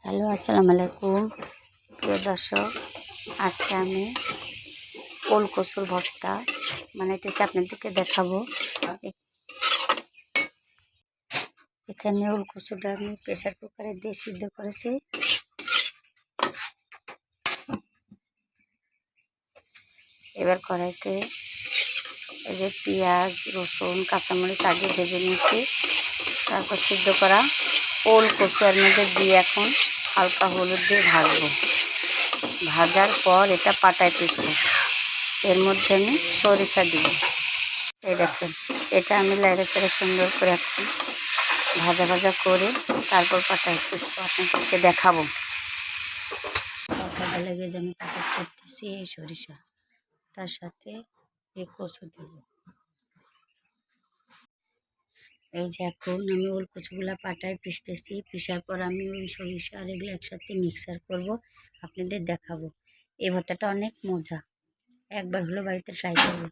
Hello, আসসালামু আলাইকুম প্রিয় দর্শক। আজকে আমি ওল কচুর ভর্তা বানাইতেছি, আপনাদেরকে দেখাবো। এখানে ওল কচুটা আমি প্রেসার কুকারে দিয়ে সিদ্ধ করেছি। এবার কড়াইতে এই যে পেঁয়াজ, রসুন, কাঁচামরিচ আগে ভেজে নিয়েছি। তারপর সিদ্ধ করা ওল কচু এর মধ্যে দিয়ে এখন হালকা হলুদ দিয়ে ভাজবো। ভাজার পর এটা পাটায় পিষবো। এর মধ্যে আমি সরিষা দিব। এই দেখেন, এটা আমি লাইড়ে চেড়ে সুন্দর করে এখন ভাজা ভাজা করে তারপর পাটায় পিষবো, আপনাদেরকে দেখাবো। মশলা লেগে যে আমি পাটায় করতেছি এই সরিষা, তার সাথে এই কচু দিব। এই যে এখন আমি ওল কচুগুলা পাটায় পিষতেছি। পিষার পর আমি ওই সরিষা আর এগুলো একসাথে মিক্সার করব, আপনাদের দেখাবো। এই ভর্তাটা অনেক মজা, একবার হলো বাড়িতে ট্রাই করবো।